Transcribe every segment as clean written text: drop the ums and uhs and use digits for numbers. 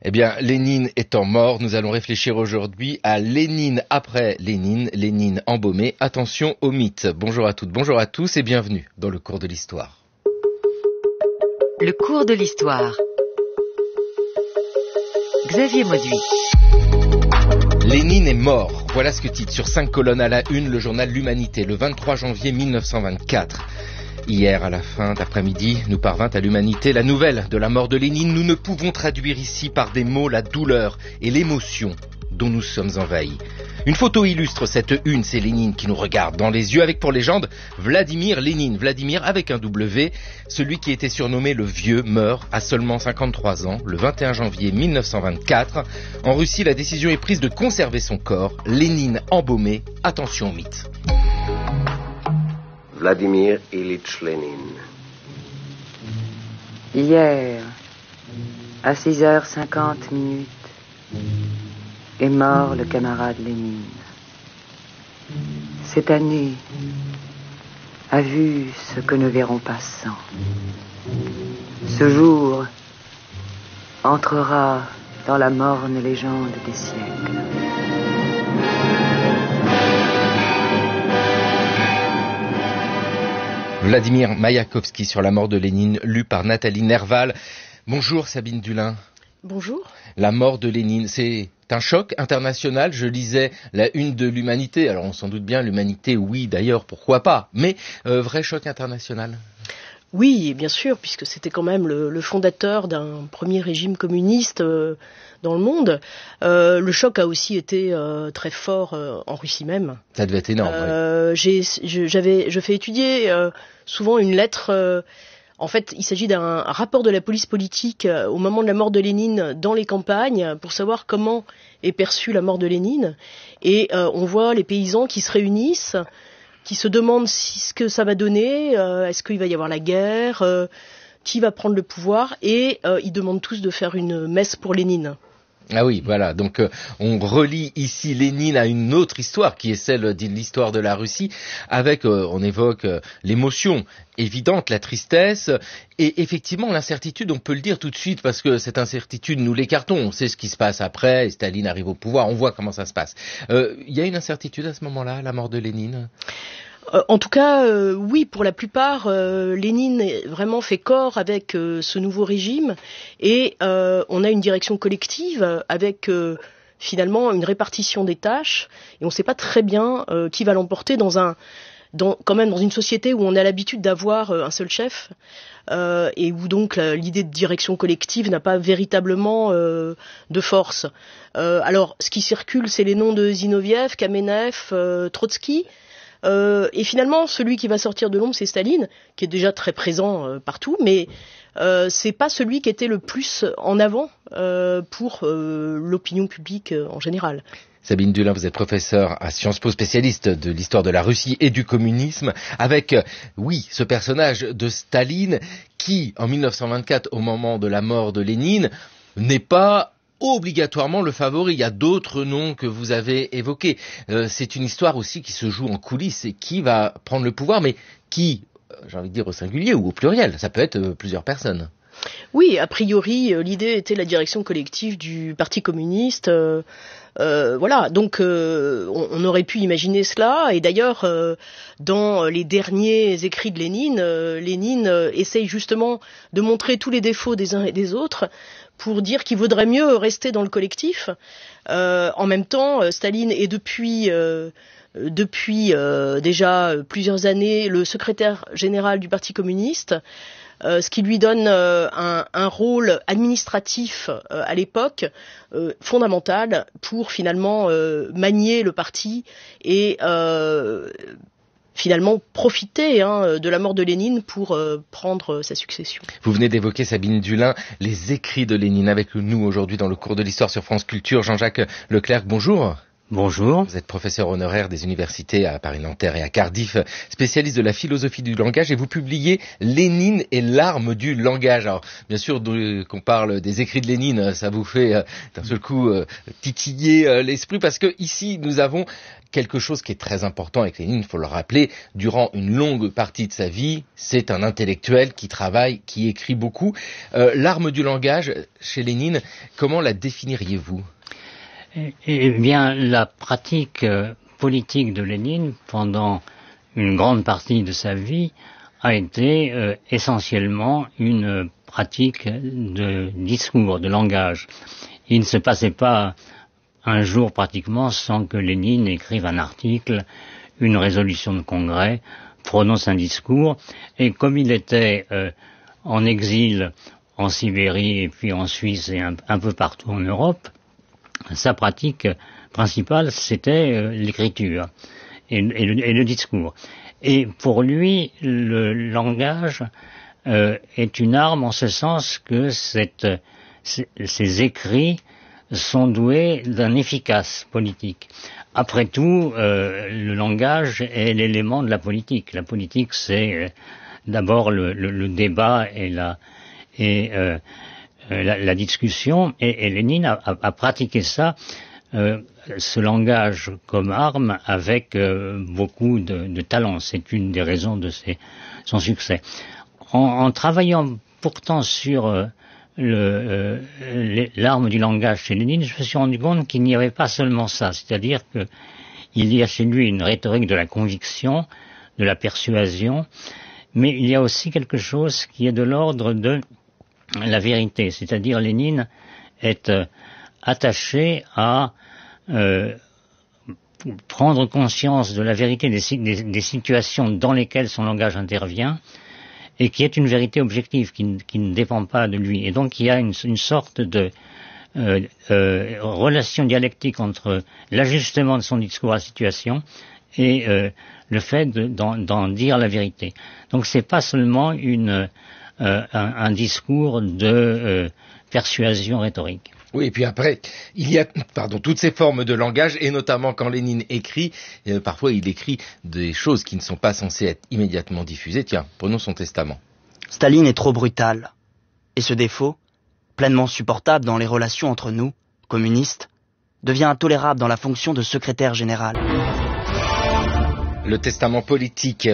Eh bien, Lénine étant mort, nous allons réfléchir aujourd'hui à Lénine après Lénine, Lénine embaumé. Attention aux mythes. Bonjour à toutes, bonjour à tous et bienvenue dans le cours de l'histoire. Le cours de l'histoire. Xavier Mauduit. Lénine est mort. Voilà ce que titre sur 5 colonnes à la une le journal L'Humanité, le 23 janvier 1924. Hier, à la fin d'après-midi, nous parvint à l'Humanité la nouvelle de la mort de Lénine. Nous ne pouvons traduire ici par des mots la douleur et l'émotion dont nous sommes envahis. Une photo illustre cette une, c'est Lénine qui nous regarde dans les yeux avec pour légende Vladimir Lénine. Vladimir avec un W, celui qui était surnommé le Vieux, meurt à seulement 53 ans, le 21 janvier 1924. En Russie, la décision est prise de conserver son corps. Lénine embaumé, attention au mythe. Vladimir Ilitch Lénine. Hier, à 6h50, est mort le camarade Lénine. Cette année a vu ce que ne verront pas 100. Ce jour entrera dans la morne légende des siècles. Vladimir Maïakovski sur la mort de Lénine, lu par Nathalie Nerval. Bonjour Sabine Dulin. Bonjour. La mort de Lénine, c'est un choc international. Je lisais la une de l'Humanité. Alors on s'en doute bien, l'Humanité, oui d'ailleurs, pourquoi pas. Mais vrai choc international. Oui, bien sûr, puisque c'était quand même le fondateur d'un premier régime communiste dans le monde. Le choc a aussi été très fort en Russie même. Ça devait être énorme. Oui. Je fais étudier souvent une lettre. En fait, il s'agit d'un rapport de la police politique au moment de la mort de Lénine dans les campagnes pour savoir comment est perçue la mort de Lénine. Et on voit les paysans qui se réunissent, qui se demandent ce que ça va donner, est-ce qu'il va y avoir la guerre, qui va prendre le pouvoir, et ils demandent tous de faire une messe pour Lénine. Ah oui, voilà. Donc on relie ici Lénine à une autre histoire qui est celle de l'histoire de la Russie, avec on évoque l'émotion évidente, la tristesse et effectivement l'incertitude. On peut le dire tout de suite parce que cette incertitude nous l'écartons. On sait ce qui se passe après. Staline arrive au pouvoir. On voit comment ça se passe. Il y a une incertitude à ce moment-là, la mort de Lénine. En tout cas, oui, pour la plupart, Lénine vraiment fait corps avec ce nouveau régime et on a une direction collective avec finalement une répartition des tâches et on ne sait pas très bien qui va l'emporter quand même dans une société où on a l'habitude d'avoir un seul chef et où donc l'idée de direction collective n'a pas véritablement de force. Alors, ce qui circule, c'est les noms de Zinoviev, Kamenev, Trotsky. Et finalement, celui qui va sortir de l'ombre, c'est Staline, qui est déjà très présent partout, mais c'est pas celui qui était le plus en avant pour l'opinion publique en général. Sabine Dulin, vous êtes professeure à Sciences Po, spécialiste de l'histoire de la Russie et du communisme, avec, oui, ce personnage de Staline qui, en 1924, au moment de la mort de Lénine, n'est pas obligatoirement le favori. Il y a d'autres noms que vous avez évoqués. C'est une histoire aussi qui se joue en coulisses et qui va prendre le pouvoir, mais qui, j'ai envie de dire au singulier ou au pluriel, ça peut être plusieurs personnes. Oui, a priori, l'idée était la direction collective du Parti communiste. Voilà, donc on aurait pu imaginer cela. Et d'ailleurs, dans les derniers écrits de Lénine, Lénine essaye justement de montrer tous les défauts des uns et des autres pour dire qu'il vaudrait mieux rester dans le collectif. En même temps, Staline est depuis déjà plusieurs années le secrétaire général du Parti communiste. Ce qui lui donne un rôle administratif à l'époque fondamental pour finalement manier le parti et finalement profiter de la mort de Lénine pour prendre sa succession. Vous venez d'évoquer, Sabine Dulin, les écrits de Lénine avec nous aujourd'hui dans le cours de l'histoire sur France Culture. Jean-Jacques Leclerc, bonjour. Bonjour. Vous êtes professeur honoraire des universités à Paris-Nanterre et à Cardiff, spécialiste de la philosophie du langage, et vous publiez Lénine et l'arme du langage. Alors, bien sûr, qu'on parle des écrits de Lénine, ça vous fait d'un seul coup titiller l'esprit, parce que ici, nous avons quelque chose qui est très important avec Lénine, il faut le rappeler. Durant une longue partie de sa vie, c'est un intellectuel qui travaille, qui écrit beaucoup. L'arme du langage, chez Lénine, comment la définiriez-vous ? Eh bien, la pratique politique de Lénine, pendant une grande partie de sa vie, a été essentiellement une pratique de discours, de langage. Il ne se passait pas un jour pratiquement sans que Lénine écrive un article, une résolution de congrès, prononce un discours, et comme il était en exil en Sibérie et puis en Suisse et un peu partout en Europe, sa pratique principale c'était l'écriture et le discours. Et pour lui, le langage est une arme en ce sens que ces écrits sont doués d'un efficace politique. Après tout, le langage est l'élément de la politique. La politique, c'est d'abord le débat et la discussion, et Lénine a pratiqué ça, ce langage comme arme, avec beaucoup de talent. C'est une des raisons de son succès. En travaillant pourtant sur l'arme du langage chez Lénine, je me suis rendu compte qu'il n'y avait pas seulement ça, c'est-à-dire que il y a chez lui une rhétorique de la conviction, de la persuasion, mais il y a aussi quelque chose qui est de l'ordre de la vérité, c'est-à-dire Lénine est attaché à prendre conscience de la vérité des situations dans lesquelles son langage intervient, et qui est une vérité objective, qui ne dépend pas de lui. Et donc il y a une sorte de relation dialectique entre l'ajustement de son discours à la situation et le fait d'en dire la vérité. Donc c'est pas seulement un discours de persuasion rhétorique. Oui, et puis après, il y a toutes ces formes de langage, et notamment quand Lénine écrit, parfois il écrit des choses qui ne sont pas censées être immédiatement diffusées. Tiens, prenons son testament. Staline est trop brutal. Et ce défaut, pleinement supportable dans les relations entre nous, communistes, devient intolérable dans la fonction de secrétaire général. Le testament politique...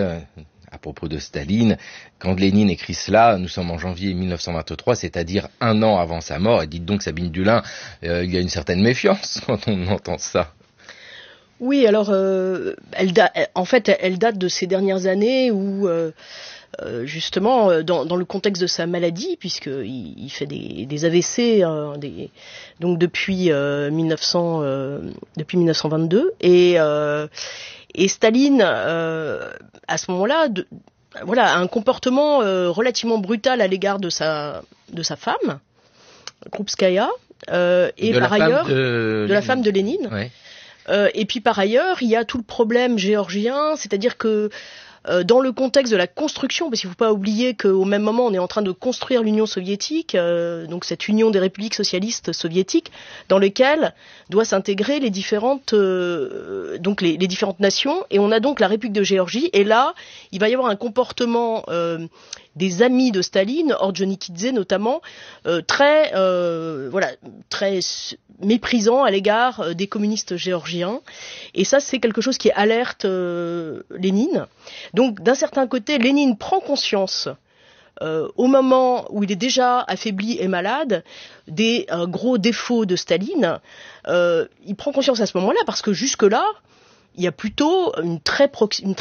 À propos de Staline, quand Lénine écrit cela, nous sommes en janvier 1923, c'est-à-dire un an avant sa mort, et dites donc Sabine Dulin, il y a une certaine méfiance quand on entend ça. Oui, alors elle date de ces dernières années où justement dans le contexte de sa maladie, puisqu'il fait des AVC donc depuis 1922, et Staline, à ce moment-là, a un comportement relativement brutal à l'égard de sa femme, Krupskaya, et par ailleurs de la femme de Lénine. Ouais. Et puis par ailleurs, il y a tout le problème géorgien, c'est-à-dire que dans le contexte de la construction, parce qu'il ne faut pas oublier qu'au même moment on est en train de construire l'Union soviétique, donc cette union des républiques socialistes soviétiques, dans lesquelles doivent s'intégrer les différentes les différentes nations, et on a donc la République de Géorgie, et là il va y avoir un comportement des amis de Staline, Ordzhonikidze notamment, très méprisant à l'égard des communistes géorgiens, et ça c'est quelque chose qui alerte Lénine. Donc d'un certain côté, Lénine prend conscience au moment où il est déjà affaibli et malade des gros défauts de Staline. Il prend conscience à ce moment-là parce que jusque-là, il y a plutôt une très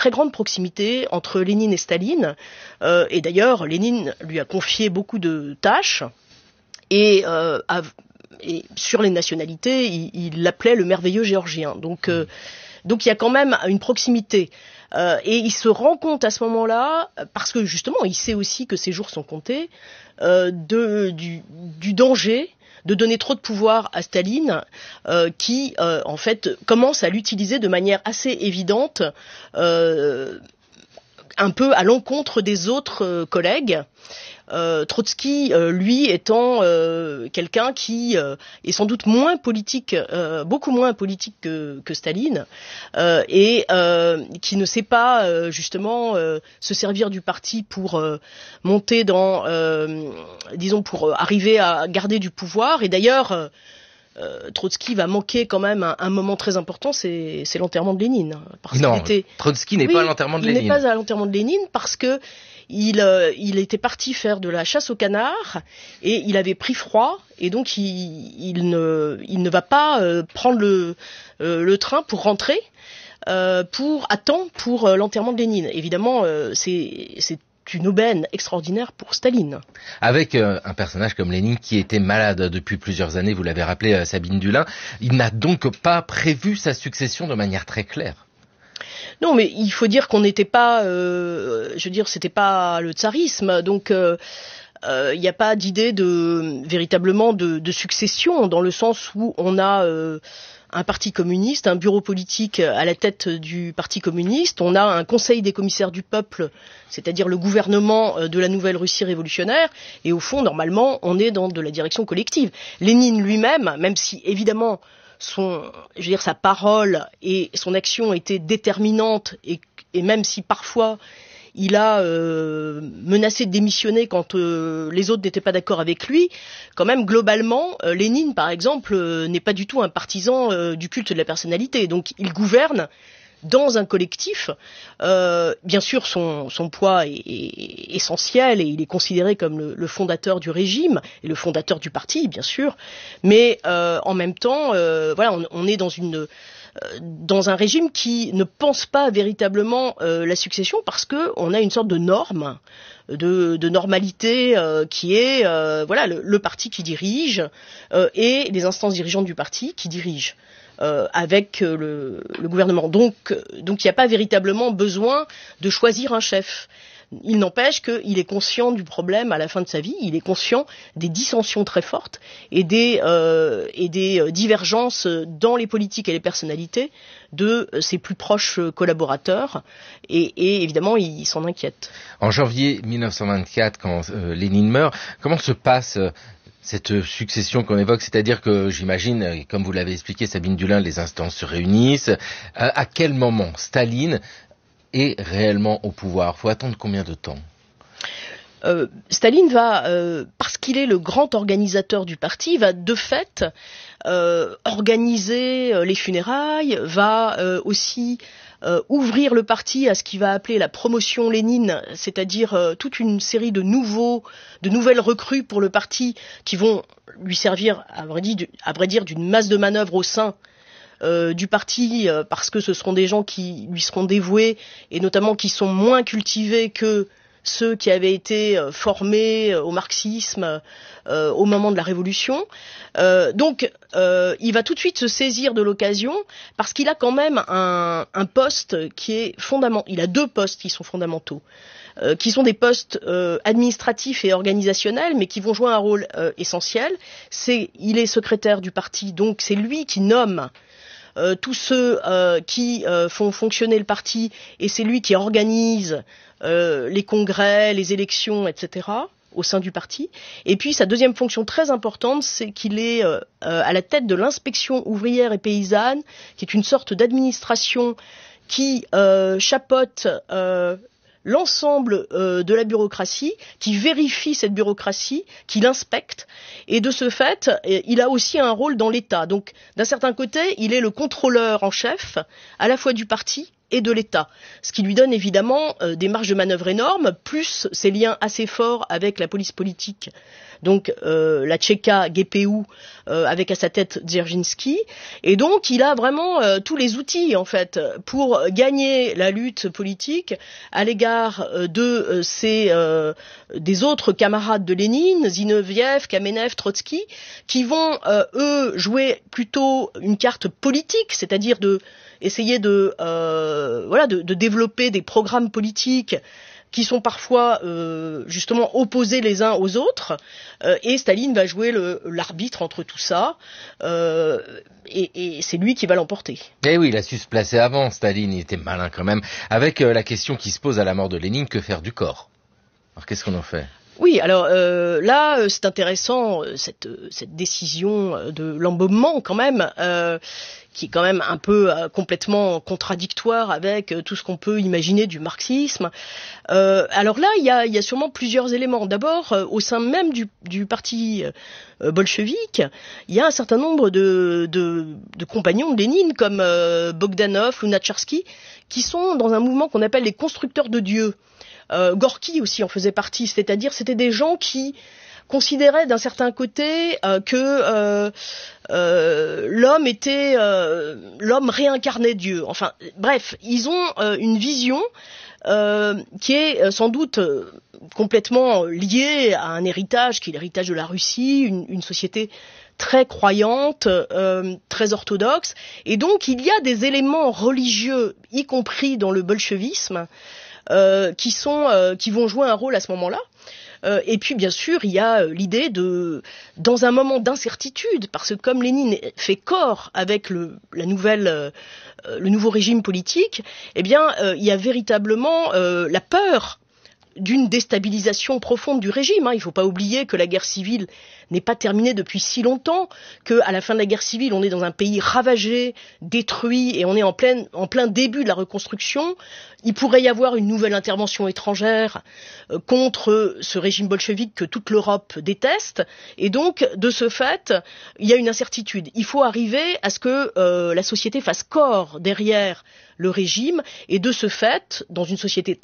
grande proximité entre Lénine et Staline. Et d'ailleurs, Lénine lui a confié beaucoup de tâches et sur les nationalités, il l'appelait le merveilleux géorgien. Donc il y a quand même une proximité. Et il se rend compte à ce moment-là, parce que justement il sait aussi que ses jours sont comptés, du danger de donner trop de pouvoir à Staline, qui en fait commence à l'utiliser de manière assez évidente, un peu à l'encontre des autres collègues. Trotsky, lui, étant quelqu'un qui est sans doute moins politique, beaucoup moins politique que Staline, et qui ne sait pas justement se servir du parti pour monter dans, disons, pour arriver à garder du pouvoir. Et d'ailleurs, Trotsky va manquer quand même un moment très important, c'est l'enterrement de Lénine. Parce non, Trotsky n'est pas à l'enterrement de Lénine. Il n'est pas à l'enterrement de Lénine parce que il était parti faire de la chasse au canard et il avait pris froid et donc il ne va pas prendre le train pour rentrer à temps pour l'enterrement de Lénine. Évidemment, c'est une aubaine extraordinaire pour Staline. Avec un personnage comme Lénine qui était malade depuis plusieurs années, vous l'avez rappelé, Sabine Dulin, il n'a donc pas prévu sa succession de manière très claire. Non, mais il faut dire qu'on n'était pas, c'était pas le tsarisme, donc il n'y a pas d'idée véritablement de succession, dans le sens où on a un parti communiste, un bureau politique à la tête du parti communiste, on a un conseil des commissaires du peuple, c'est-à-dire le gouvernement de la nouvelle Russie révolutionnaire, et au fond, normalement, on est dans de la direction collective. Lénine lui-même, même si évidemment sa parole et son action étaient déterminantes, et même si parfois il a menacé de démissionner quand les autres n'étaient pas d'accord avec lui, quand même globalement, Lénine par exemple n'est pas du tout un partisan du culte de la personnalité, donc il gouverne dans un collectif. Bien sûr, son poids est essentiel et il est considéré comme le fondateur du régime et le fondateur du parti, bien sûr. Mais en même temps, on est dans un régime qui ne pense pas véritablement la succession parce que on a une sorte de norme, de normalité qui est le parti qui dirige et les instances dirigeantes du parti qui dirigent. Avec le gouvernement. Donc il n'y a pas véritablement besoin de choisir un chef. Il n'empêche qu'il est conscient du problème à la fin de sa vie, il est conscient des dissensions très fortes et des divergences dans les politiques et les personnalités de ses plus proches collaborateurs et évidemment il s'en inquiète. En janvier 1924, quand Lénine meurt, comment se passe cette succession qu'on évoque, c'est-à-dire que j'imagine, comme vous l'avez expliqué Sabine Dulin, les instances se réunissent. À quel moment Staline est réellement au pouvoir? Faut attendre combien de temps? Staline va, parce qu'il est le grand organisateur du parti, va de fait organiser les funérailles, va aussi ouvrir le parti à ce qu'il va appeler la promotion Lénine, c'est-à-dire toute une série de nouvelles recrues pour le parti qui vont lui servir, à vrai dire, d'une masse de manœuvre au sein du parti, parce que ce seront des gens qui lui seront dévoués et notamment qui sont moins cultivés que ceux qui avaient été formés au marxisme au moment de la Révolution. Donc, il va tout de suite se saisir de l'occasion parce qu'il a quand même un poste qui est fondamental. Il a deux postes qui sont fondamentaux, qui sont des postes administratifs et organisationnels, mais qui vont jouer un rôle essentiel. Il est secrétaire du parti, donc c'est lui qui nomme tous ceux qui font fonctionner le parti, et c'est lui qui organise les congrès, les élections, etc., au sein du parti. Et puis sa deuxième fonction très importante, c'est qu'il est à la tête de l'inspection ouvrière et paysanne, qui est une sorte d'administration qui chapeaute l'ensemble de la bureaucratie, qui vérifie cette bureaucratie, qui l'inspecte, et de ce fait, il a aussi un rôle dans l'État. Donc, d'un certain côté, il est le contrôleur en chef, à la fois du parti et de l'État, ce qui lui donne évidemment des marges de manœuvre énormes, plus ses liens assez forts avec la police politique. Donc la Tchéka GPU avec à sa tête Dzerzhinsky, et donc il a vraiment tous les outils en fait pour gagner la lutte politique à l'égard de des autres camarades de Lénine, Zinoviev, Kamenev, Trotsky, qui vont eux jouer plutôt une carte politique, c'est-à-dire essayer de développer des programmes politiques qui sont parfois justement opposés les uns aux autres, et Staline va jouer l'arbitre entre tout ça, et c'est lui qui va l'emporter. Eh oui, il a su se placer avant, Staline, il était malin quand même, avec la question qui se pose à la mort de Lénine, que faire du corps? Alors qu'est-ce qu'on en fait? Oui, alors là, c'est intéressant, cette décision de l'embaumement quand même, qui est quand même un peu complètement contradictoire avec tout ce qu'on peut imaginer du marxisme. Alors là, il y a sûrement plusieurs éléments. D'abord, au sein même du parti bolchevique, il y a un certain nombre de compagnons de Lénine, comme Bogdanov, Lunacharsky, qui sont dans un mouvement qu'on appelle les constructeurs de Dieu. Gorky aussi en faisait partie, c'est-à-dire c'était des gens qui considéraient d'un certain côté que l'homme réincarnait Dieu. Enfin, bref, ils ont une vision qui est sans doute complètement liée à un héritage qui est l'héritage de la Russie, une société très croyante, très orthodoxe, et donc il y a des éléments religieux, y compris dans le bolchevisme, qui vont jouer un rôle à ce moment-là. Et puis bien sûr, il y a l'idée dans un moment d'incertitude, parce que comme Lénine fait corps avec le nouveau régime politique, eh bien, il y a véritablement la peur d'une déstabilisation profonde du régime. Il ne faut pas oublier que la guerre civile n'est pas terminée depuis si longtemps, qu'à la fin de la guerre civile, on est dans un pays ravagé, détruit, et on est en plein début de la reconstruction. Il pourrait y avoir une nouvelle intervention étrangère contre ce régime bolchevique que toute l'Europe déteste, et donc, de ce fait, il y a une incertitude. Il faut arriver à ce que la société fasse corps derrière le régime, et de ce fait, dans une société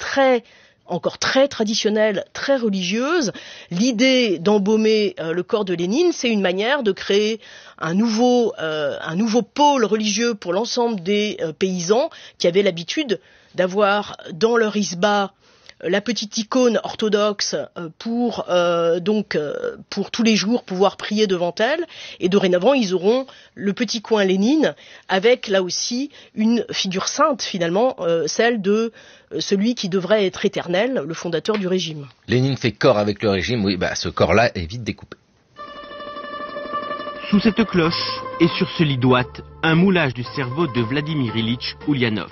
encore très traditionnelle, très religieuse, l'idée d'embaumer le corps de Lénine, c'est une manière de créer un nouveau pôle religieux pour l'ensemble des paysans qui avaient l'habitude d'avoir dans leur isba la petite icône orthodoxe pour tous les jours pouvoir prier devant elle, et dorénavant ils auront le petit coin Lénine avec là aussi une figure sainte finalement, celle de celui qui devrait être éternel, le fondateur du régime. Lénine fait corps avec le régime, oui, ce corps-là est vite découpé. Sous cette cloche et sur ce lit d'ouate, un moulage du cerveau de Vladimir Ilitch Ulyanov.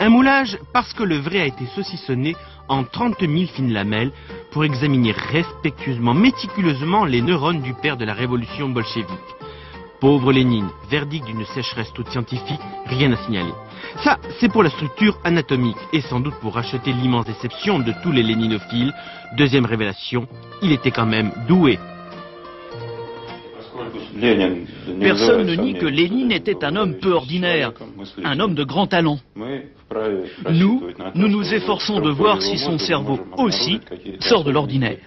Un moulage parce que le vrai a été saucissonné en 30 000 fines lamelles pour examiner respectueusement, méticuleusement les neurones du père de la révolution bolchevique. Pauvre Lénine, verdict d'une sécheresse toute scientifique, rien à signaler. Ça, c'est pour la structure anatomique et sans doute pour racheter l'immense déception de tous les léninophiles. Deuxième révélation, il était quand même doué. Personne ne nie que Lénine était un homme peu ordinaire, un homme de grand talent. Nous nous efforçons de voir si son cerveau aussi sort de l'ordinaire.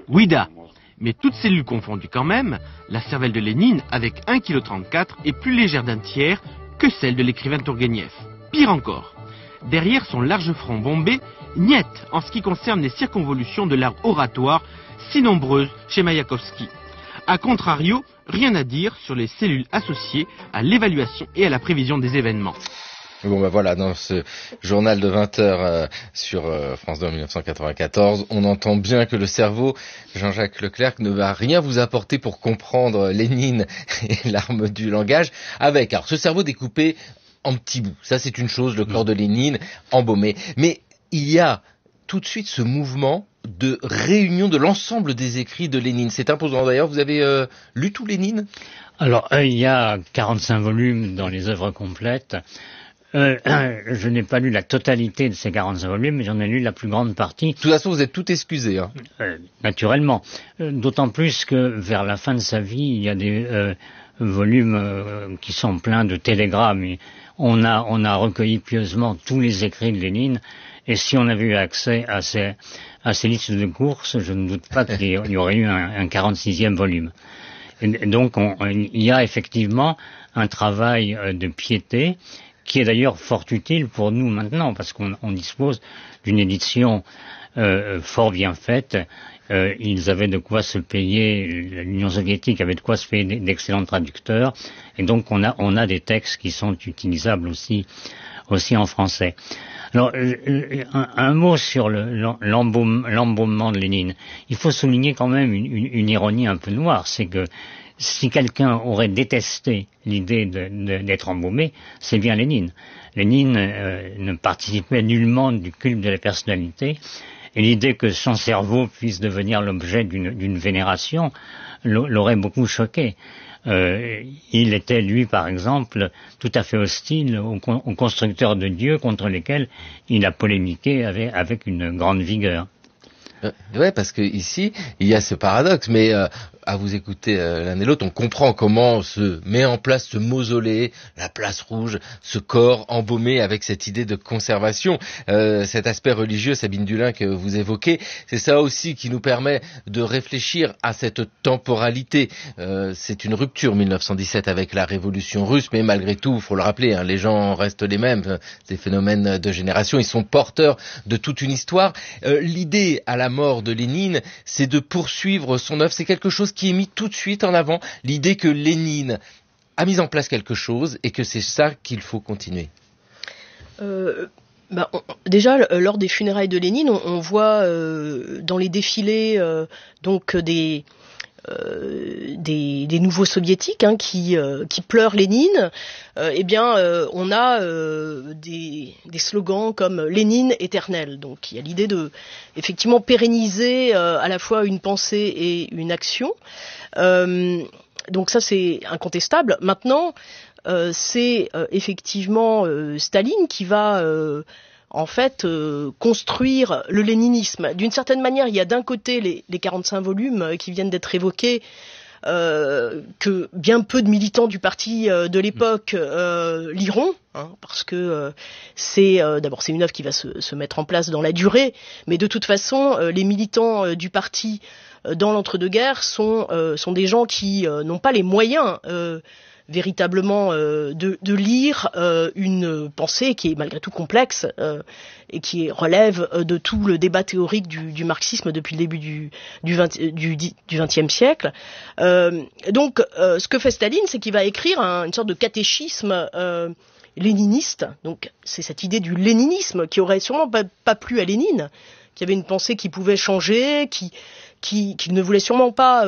Oui-da, mais toutes cellules confondues quand même, la cervelle de Lénine, avec 1,34 kg, est plus légère d'un tiers que celle de l'écrivain Tourgueniev. Pire encore, derrière son large front bombé, niet en ce qui concerne les circonvolutions de l'art oratoire, si nombreuses chez Mayakovsky. A contrario, rien à dire sur les cellules associées à l'évaluation et à la prévision des événements. Bon voilà, dans ce journal de 20h sur France 2 en 1994, on entend bien que le cerveau, Jean-Jacques Leclerc, ne va rien vous apporter pour comprendre Lénine et l'arme du langage, avec ce cerveau découpé en petits bouts. Ça c'est une chose, le corps de Lénine embaumé. Mais il y a tout de suite ce mouvement de réunion de l'ensemble des écrits de Lénine. C'est imposant. D'ailleurs, vous avez lu tout Lénine ? Alors, il y a 45 volumes dans les œuvres complètes. Je n'ai pas lu la totalité de ces 45 volumes, mais j'en ai lu la plus grande partie. De toute façon, vous êtes tout excusé. Naturellement. D'autant plus que vers la fin de sa vie, il y a des volumes qui sont pleins de télégrammes. On a recueilli pieusement tous les écrits de Lénine. Et si on avait eu accès à ces listes de courses, je ne doute pas qu'il y aurait eu un 46e volume. Et donc, il y a effectivement un travail de piété qui est d'ailleurs fort utile pour nous maintenant, parce qu'on dispose d'une édition fort bien faite. Ils avaient de quoi se payer, l'Union soviétique avait de quoi se payer d'excellents traducteurs, et donc on a des textes qui sont utilisables aussi en français. Alors, un mot sur l'embaumement de Lénine. Il faut souligner quand même une ironie un peu noire, c'est que si quelqu'un aurait détesté l'idée d'être embaumé, c'est bien Lénine. Lénine ne participait nullement du culte de la personnalité, Et l'idée que son cerveau puisse devenir l'objet d'une vénération l'aurait beaucoup choqué. Il était, lui, par exemple, tout à fait hostile aux constructeurs de dieux contre lesquels il a polémiqué avec une grande vigueur. Ouais, parce que ici, il y a ce paradoxe, mais à vous écouter l'un et l'autre, on comprend comment se met en place ce mausolée, la place rouge, ce corps embaumé avec cette idée de conservation, cet aspect religieux, Sabine Dulin, que vous évoquez. C'est ça aussi qui nous permet de réfléchir à cette temporalité. C'est une rupture 1917 avec la révolution russe, mais malgré tout, il faut le rappeler, les gens restent les mêmes. Ces phénomènes de génération, ils sont porteurs de toute une histoire. L'idée à la mort de Lénine, c'est de poursuivre son œuvre. C'est quelque chose qui est mis tout de suite en avant, l'idée que Lénine a mis en place quelque chose et que c'est ça qu'il faut continuer. Déjà, lors des funérailles de Lénine, on voit dans les défilés donc des nouveaux soviétiques qui pleurent Lénine. On a des slogans comme Lénine éternel. Donc il y a l'idée de effectivement pérenniser à la fois une pensée et une action. Donc ça c'est incontestable. Maintenant c'est effectivement Staline qui va construire le léninisme. D'une certaine manière, il y a d'un côté les 45 volumes qui viennent d'être évoqués, que bien peu de militants du parti de l'époque liront, parce que c'est une œuvre qui va se mettre en place dans la durée, mais de toute façon, les militants du parti dans l'entre-deux-guerres sont des gens qui n'ont pas les moyens véritablement de lire une pensée qui est malgré tout complexe et qui relève de tout le débat théorique du marxisme depuis le début du XXe siècle. Donc ce que fait Staline, c'est qu'il va écrire une sorte de catéchisme léniniste. Donc c'est cette idée du léninisme qui aurait sûrement pas plu à Lénine, qui avait une pensée qui pouvait changer, qui ne voulait sûrement pas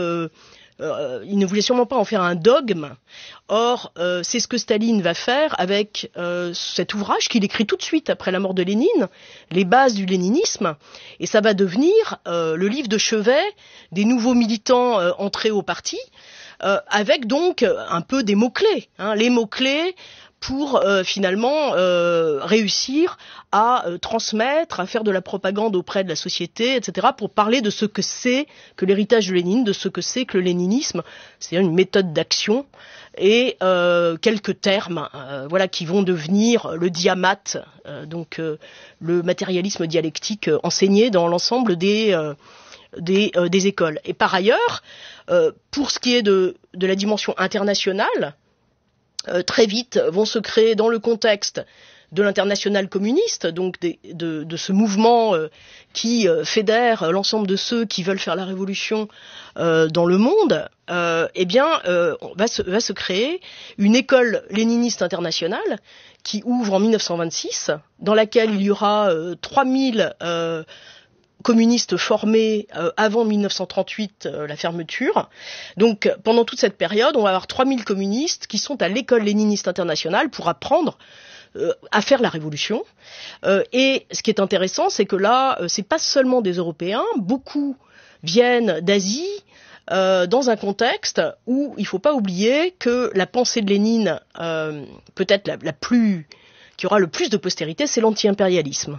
il ne voulait sûrement pas en faire un dogme. Or, c'est ce que Staline va faire avec cet ouvrage qu'il écrit tout de suite après la mort de Lénine, les bases du léninisme, et ça va devenir le livre de chevet des nouveaux militants entrés au parti, avec donc un peu des mots-clés, les mots-clés pour finalement réussir à transmettre, à faire de la propagande auprès de la société, etc., pour parler de ce que c'est que l'héritage de Lénine, de ce que c'est que le léninisme, c'est-à-dire une méthode d'action, et quelques termes qui vont devenir le diamate, le matérialisme dialectique enseigné dans l'ensemble des écoles. Et par ailleurs, pour ce qui est de la dimension internationale, très vite vont se créer dans le contexte de l'internationale communiste, donc de ce mouvement qui fédère l'ensemble de ceux qui veulent faire la révolution dans le monde, va se créer une école léniniste internationale qui ouvre en 1926, dans laquelle il y aura 3000 communistes formés avant 1938, la fermeture. Donc pendant toute cette période, on va avoir 3000 communistes qui sont à l'école léniniste internationale pour apprendre à faire la révolution. Et ce qui est intéressant, c'est que là, c'est pas seulement des Européens, beaucoup viennent d'Asie, dans un contexte où il faut pas oublier que la pensée de Lénine, peut-être qui aura le plus de postérité, c'est l'anti-impérialisme.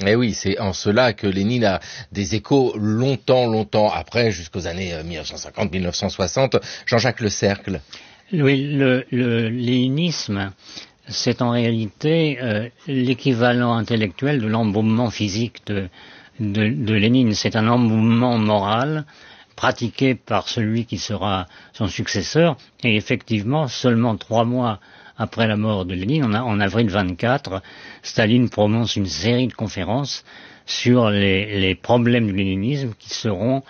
Et oui, c'est en cela que Lénine a des échos longtemps après, jusqu'aux années 1950-1960. Jean-Jacques Le Cercle. Oui, le léninisme, c'est en réalité l'équivalent intellectuel de l'embaumement physique de Lénine. C'est un embaumement moral pratiqué par celui qui sera son successeur. Et effectivement, seulement 3 mois après la mort de Lénine, en avril 24, Staline prononce une série de conférences sur les problèmes du léninisme qui serviront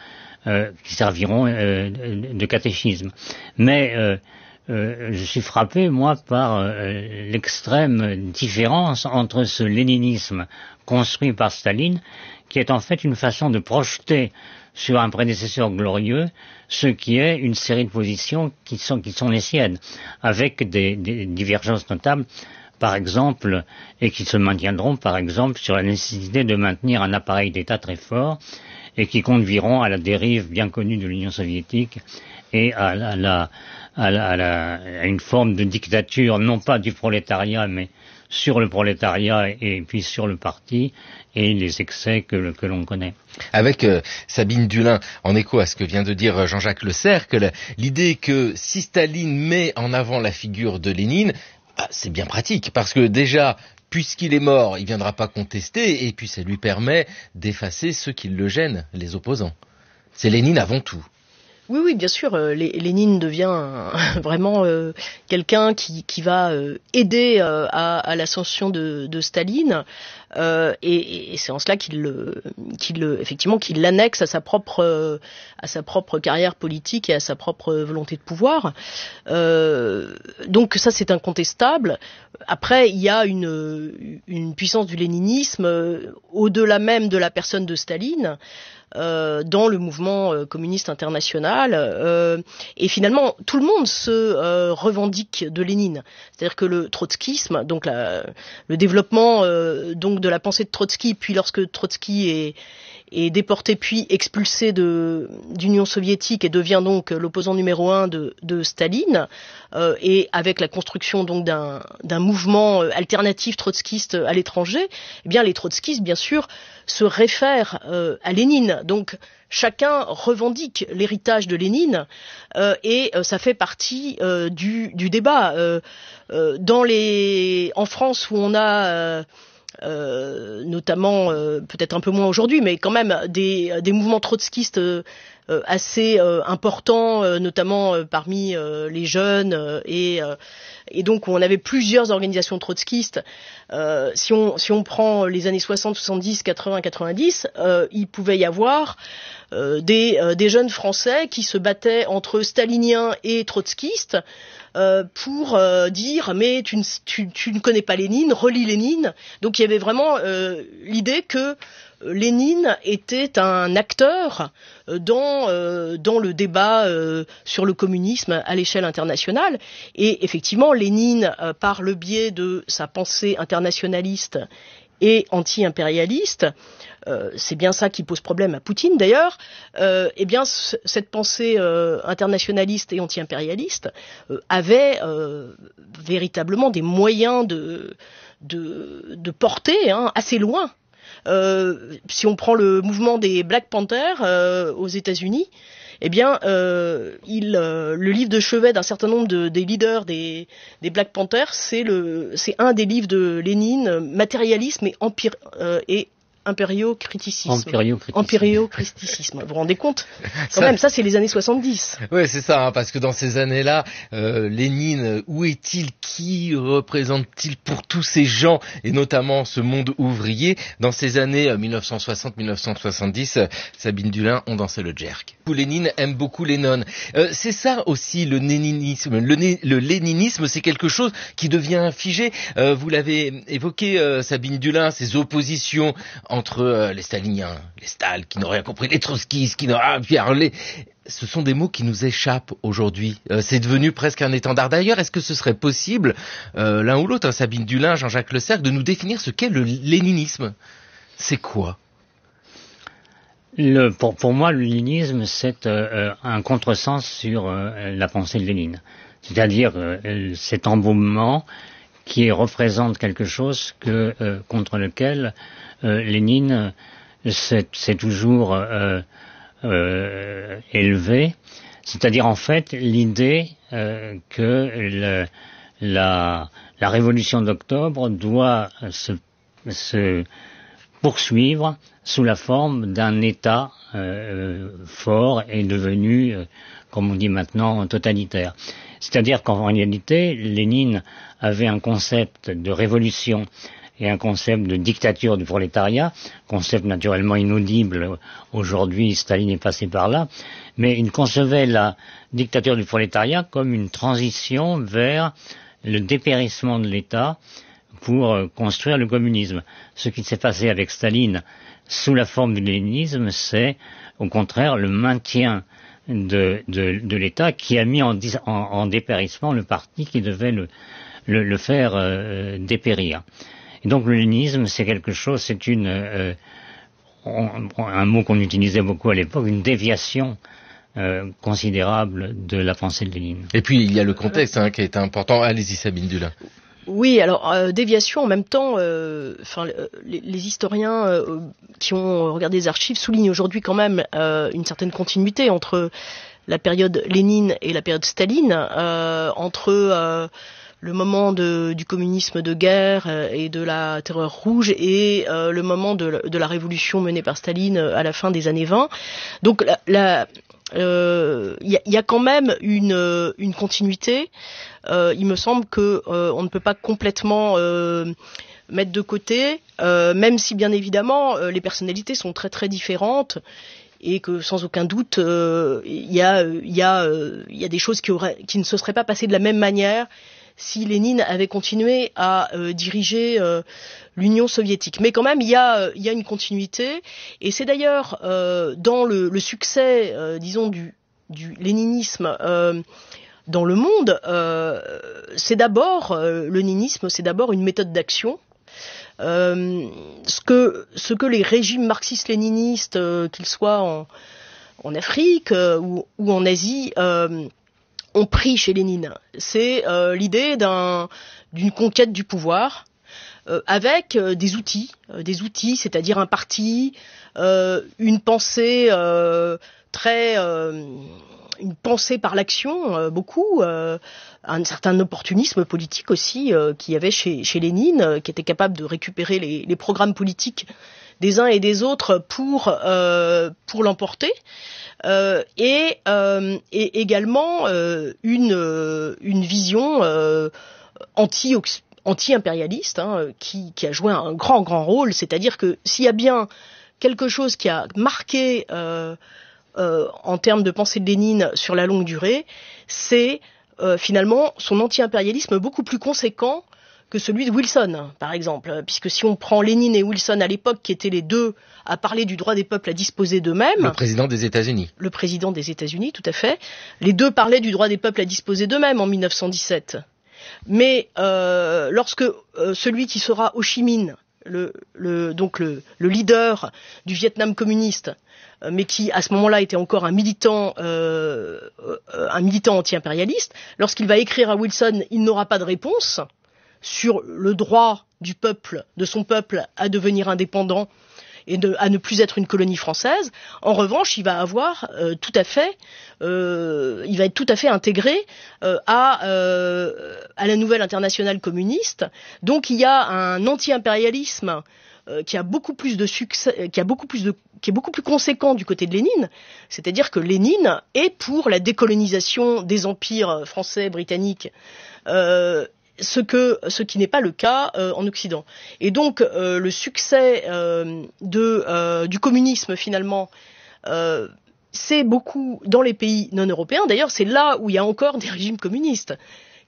de catéchisme. Mais je suis frappé, moi, par l'extrême différence entre ce léninisme construit par Staline, qui est en fait une façon de projeter sur un prédécesseur glorieux ce qui est une série de positions qui sont les siennes, avec des divergences notables par exemple, et qui se maintiendront, par exemple, sur la nécessité de maintenir un appareil d'État très fort, et qui conduiront à la dérive bien connue de l'Union soviétique et à une forme de dictature, non pas du prolétariat, mais sur le prolétariat et puis sur le parti et les excès que l'on connaît. Avec Sabine Dulin, en écho à ce que vient de dire Jean-Jacques Le Cercle, l'idée que si Staline met en avant la figure de Lénine, c'est bien pratique, parce que déjà, puisqu'il est mort, il ne viendra pas contester, et puis ça lui permet d'effacer ceux qui le gênent, les opposants. C'est Lénine avant tout. Oui, bien sûr. Lénine devient vraiment quelqu'un qui va aider à l'ascension de Staline, et c'est en cela effectivement qu'il l'annexe à sa propre carrière politique et à sa propre volonté de pouvoir. Donc ça, c'est incontestable. Après, il y a une puissance du léninisme au-delà même de la personne de Staline. Dans le mouvement communiste international, et finalement tout le monde se revendique de Lénine. C'est-à-dire que le trotskisme, donc le développement donc de la pensée de Trotsky, puis lorsque Trotsky est déporté puis expulsé d'Union soviétique et devient donc l'opposant numéro 1 de Staline, et avec la construction donc d'un mouvement alternatif trotskiste à l'étranger, eh bien les trotskistes bien sûr se réfèrent à Lénine. Donc chacun revendique l'héritage de Lénine, et ça fait partie du débat. En France où on a notamment, peut-être un peu moins aujourd'hui, mais quand même des mouvements trotskistes assez importants, notamment parmi les jeunes, et donc où on avait plusieurs organisations trotskistes. Si on prend les années 60, 70, 80, 90, il pouvait y avoir des jeunes Français qui se battaient entre staliniens et trotskistes pour dire mais tu ne connais pas Lénine, relis Lénine. Donc il y avait vraiment l'idée que Lénine était un acteur dans le débat sur le communisme à l'échelle internationale. Et effectivement, Lénine, par le biais de sa pensée internationaliste et anti-impérialiste, c'est bien ça qui pose problème à Poutine d'ailleurs, eh bien cette pensée internationaliste et anti-impérialiste avait véritablement des moyens de porter assez loin. Si on prend le mouvement des Black Panthers aux États-Unis, eh bien, le livre de chevet d'un certain nombre des leaders des Black Panthers, c'est un des livres de Lénine, Matérialisme et impériocriticisme. Vous vous rendez compte? Quand même, ça c'est les années 70. Oui, c'est ça, parce que dans ces années-là, Lénine, où est-il? Qui représente-t-il pour tous ces gens, et notamment ce monde ouvrier? Dans ces années 1960-1970, Sabine Dulin, on dansait le jerk. Lénine aime beaucoup Lénine. C'est ça aussi le léninisme. Le léninisme, c'est quelque chose qui devient figé. Vous l'avez évoqué, Sabine Dulin, ces oppositions entre les staliniens, les Stal, qui n'ont rien compris, les trotskistes, qui n'ont rien parlé. Ce sont des mots qui nous échappent aujourd'hui. C'est devenu presque un étendard. D'ailleurs, est-ce que ce serait possible, l'un ou l'autre, Sabine Dulin, Jean-Jacques Le Cercle, de nous définir ce qu'est le léninisme? C'est quoi? Pour moi, le léninisme, c'est un contresens sur la pensée de Lénine. C'est-à-dire cet embaumement qui représente quelque chose contre lequel Lénine s'est toujours élevé, c'est-à-dire en fait l'idée que la révolution d'octobre doit se poursuivre sous la forme d'un État fort et devenu, comme on dit maintenant, totalitaire. C'est-à-dire qu'en réalité, Lénine avait un concept de révolution et un concept de dictature du prolétariat, concept naturellement inaudible. Aujourd'hui, Staline est passé par là, mais il concevait la dictature du prolétariat comme une transition vers le dépérissement de l'État pour construire le communisme. Ce qui s'est passé avec Staline sous la forme du léninisme, c'est au contraire le maintien de l'État qui a mis en dépérissement le parti qui devait le faire dépérir. Et donc le léninisme, c'est quelque chose, c'est un mot qu'on utilisait beaucoup à l'époque, une déviation considérable de la pensée de Lénine. Et puis il y a le contexte qui est important. Allez-y Sabine Dulin. Oui, alors déviation en même temps. Les historiens qui ont regardé les archives soulignent aujourd'hui quand même une certaine continuité entre la période Lénine et la période Staline, entre le moment du communisme de guerre et de la terreur rouge et le moment de la révolution menée par Staline à la fin des années 20. Donc il y a quand même une continuité. Il me semble que on ne peut pas complètement mettre de côté, même si bien évidemment les personnalités sont très très différentes et que sans aucun doute il y a des choses qui ne se seraient pas passées de la même manière si Lénine avait continué à diriger l'Union soviétique. Mais quand même, il y a une continuité, et c'est d'ailleurs dans le succès, disons, du léninisme dans le monde, c'est d'abord le léninisme, c'est d'abord une méthode d'action. Ce que les régimes marxistes-léninistes, qu'ils soient en Afrique ou en Asie, ont pris chez Lénine, c'est l'idée d'une conquête du pouvoir avec des outils, c'est-à-dire un parti, une pensée une pensée par l'action, beaucoup, un certain opportunisme politique aussi qu'il y avait chez Lénine, qui était capable de récupérer les programmes politiques des uns et des autres pour l'emporter. Et également une vision anti-impérialiste qui a joué un grand rôle, c'est-à-dire que s'il y a bien quelque chose qui a marqué en termes de pensée de Lénine sur la longue durée, c'est finalement son anti-impérialisme beaucoup plus conséquent que celui de Wilson, par exemple, puisque si on prend Lénine et Wilson à l'époque, qui étaient les deux à parler du droit des peuples à disposer d'eux-mêmes... Le président des États-Unis. Le président des États-Unis, tout à fait. Les deux parlaient du droit des peuples à disposer d'eux-mêmes en 1917. Mais lorsque celui qui sera Ho Chi Minh, le leader du Vietnam communiste, mais qui à ce moment-là était encore un militant anti-impérialiste, lorsqu'il va écrire à Wilson, il n'aura pas de réponse sur le droit du peuple, de son peuple, à devenir indépendant et à ne plus être une colonie française. En revanche, il va avoir il va être tout à fait intégré à la nouvelle internationale communiste. Donc il y a un anti-impérialisme qui a beaucoup plus de succès, qui est beaucoup plus conséquent du côté de Lénine. C'est-à-dire que Lénine est pour la décolonisation des empires français, britanniques, ce qui n'est pas le cas en Occident. Et donc le succès du communisme finalement, c'est beaucoup dans les pays non européens. D'ailleurs, c'est là où il y a encore des régimes communistes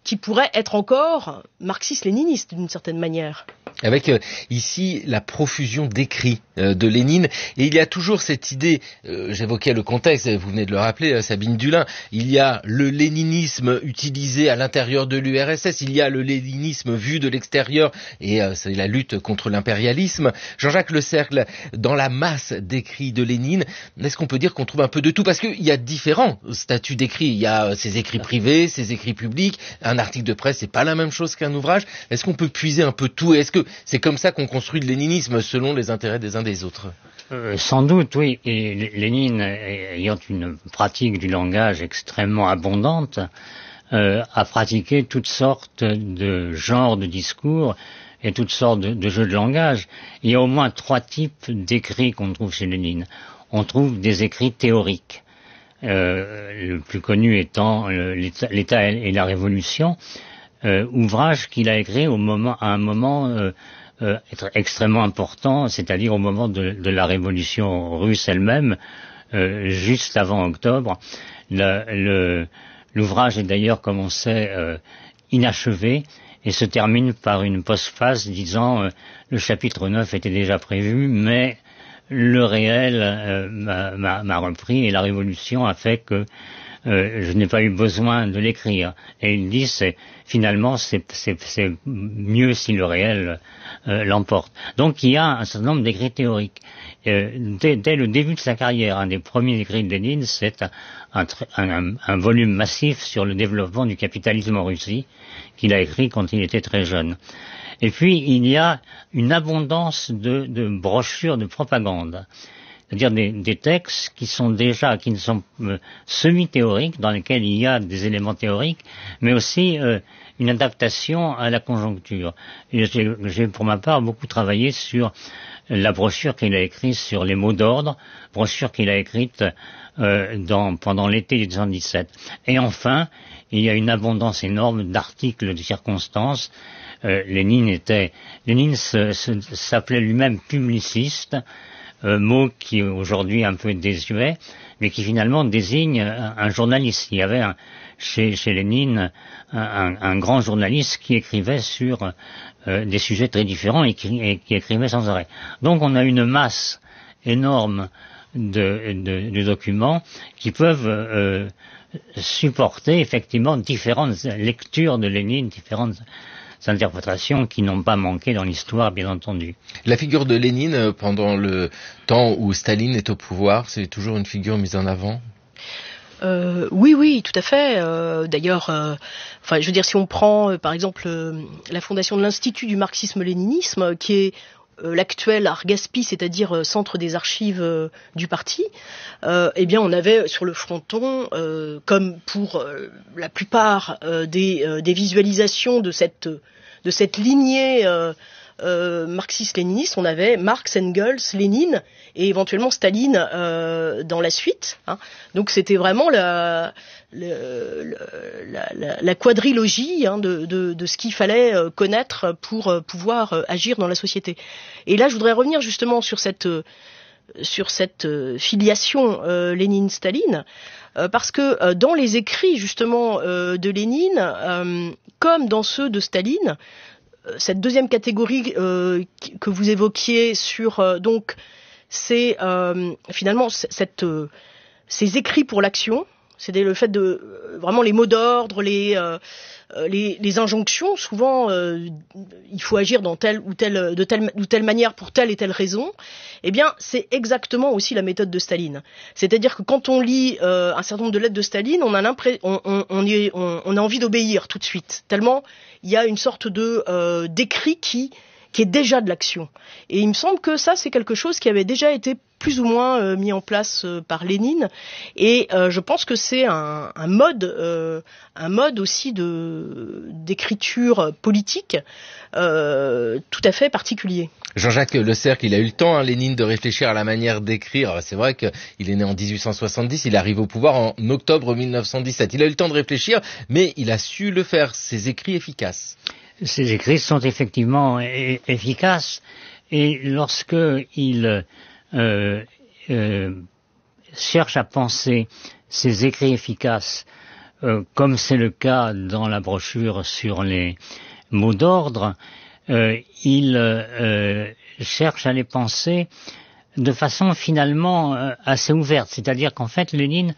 qui pourraient être encore marxistes-léninistes d'une certaine manière. Avec ici la profusion d'écrits de Lénine, et il y a toujours cette idée, j'évoquais le contexte, vous venez de le rappeler Sabine Dulin, il y a le léninisme utilisé à l'intérieur de l'URSS, il y a le léninisme vu de l'extérieur, et c'est la lutte contre l'impérialisme. Jean-Jacques Le Cercle, dans la masse d'écrits de Lénine, est-ce qu'on peut dire qu'on trouve un peu de tout? Parce qu'il y a différents statuts d'écrits, il y a ses écrits privés, ses écrits publics, un article de presse, c'est pas la même chose qu'un ouvrage. Est-ce qu'on peut puiser un peu tout? Est-ce que c'est comme ça qu'on construit le léninisme selon les intérêts des uns des autres? Sans doute, oui. Et Lénine, ayant une pratique du langage extrêmement abondante, a pratiqué toutes sortes de genres de discours et toutes sortes de jeux de langage. Il y a au moins 3 types d'écrits qu'on trouve chez Lénine. On trouve des écrits théoriques. Le plus connu étant l'État et la Révolution, ouvrage qu'il a écrit à un moment extrêmement important, c'est-à-dire au moment de la Révolution russe elle-même, juste avant octobre. L'ouvrage est d'ailleurs, comme on sait, inachevé et se termine par une postface disant le chapitre 9 était déjà prévu, mais le réel m'a repris et la Révolution a fait que je n'ai pas eu besoin de l'écrire. Et il dit, finalement, c'est mieux si le réel l'emporte. Donc il y a un certain nombre d'écrits théoriques. Dès le début de sa carrière, un des premiers écrits de Lénine, c'est un volume massif sur le développement du capitalisme en Russie, qu'il a écrit quand il était très jeune. Et puis, il y a une abondance de brochures de propagande, c'est-à-dire des textes qui ne sont semi-théoriques, dans lesquels il y a des éléments théoriques, mais aussi une adaptation à la conjoncture. Et j'ai pour ma part beaucoup travaillé sur la brochure qu'il a écrite sur les mots d'ordre, brochure qu'il a écrite pendant l'été 1917. Et enfin, il y a une abondance énorme d'articles de circonstances. Lénine s'appelait lui-même publiciste, mot qui est aujourd'hui un peu désuet, mais qui finalement désigne un journaliste. Il y avait chez Lénine un grand journaliste qui écrivait sur des sujets très différents et qui écrivait sans arrêt. Donc on a une masse énorme de documents qui peuvent supporter effectivement différentes lectures de Lénine, différentes interprétations qui n'ont pas manqué dans l'histoire, bien entendu. La figure de Lénine pendant le temps où Staline est au pouvoir, c'est toujours une figure mise en avant ? Oui, tout à fait. D'ailleurs, je veux dire, si on prend par exemple la fondation de l'Institut du marxisme-léninisme, qui est l'actuel Argaspi, c'est-à-dire centre des archives du parti, eh bien on avait sur le fronton, comme pour la plupart des visualisations de cette lignée marxiste-léniniste, on avait Marx, Engels, Lénine et éventuellement Staline dans la suite. Donc c'était vraiment la quadrilogie de ce qu'il fallait connaître pour pouvoir agir dans la société. Et là, je voudrais revenir justement sur cette filiation Lénine-Staline, parce que dans les écrits justement de Lénine, comme dans ceux de Staline, cette deuxième catégorie que vous évoquiez sur donc c'est finalement ces écrits pour l'action, c'est le fait de vraiment les mots d'ordre, les injonctions. Souvent, il faut agir dans de telle manière pour telle et telle raison. Eh bien, c'est exactement aussi la méthode de Staline. C'est-à-dire que quand on lit un certain nombre de lettres de Staline, on a envie d'obéir tout de suite. Tellement il y a une sorte d'écrit qui est déjà de l'action. Et il me semble que ça, c'est quelque chose qui avait déjà été plus ou moins mis en place par Lénine. Et je pense que c'est un mode aussi d'écriture politique tout à fait particulier. Jean-Jacques Le Cercle, il a eu le temps, Lénine, de réfléchir à la manière d'écrire. C'est vrai qu'il est né en 1870, il arrive au pouvoir en octobre 1917. Il a eu le temps de réfléchir, mais il a su le faire, ses écrits efficaces. Ces écrits sont effectivement efficaces, et lorsque il cherche à penser ces écrits efficaces, comme c'est le cas dans la brochure sur les mots d'ordre, il cherche à les penser de façon finalement assez ouverte. C'est-à-dire qu'en fait, Lénine,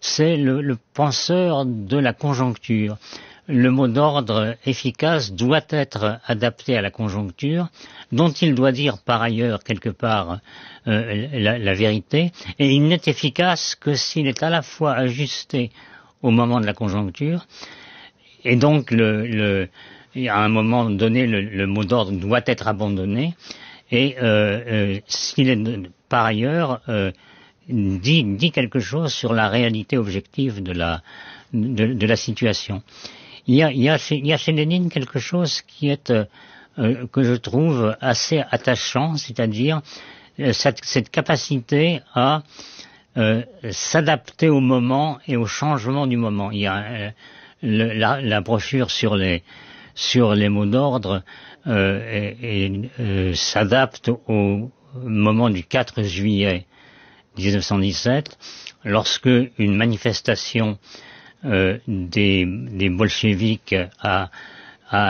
c'est le penseur de la conjoncture. Le mot d'ordre efficace doit être adapté à la conjoncture, dont il doit dire par ailleurs quelque part la vérité, et il n'est efficace que s'il est à la fois ajusté au moment de la conjoncture, et donc à un moment donné le mot d'ordre doit être abandonné, et s'il est par ailleurs dit quelque chose sur la réalité objective de la situation. Il y a chez Lénine quelque chose qui est que je trouve assez attachant, c'est-à-dire cette capacité à s'adapter au moment et au changement du moment. Il y a la brochure sur les mots d'ordre s'adapte au moment du 4 juillet 1917, lorsque une manifestation des bolcheviks a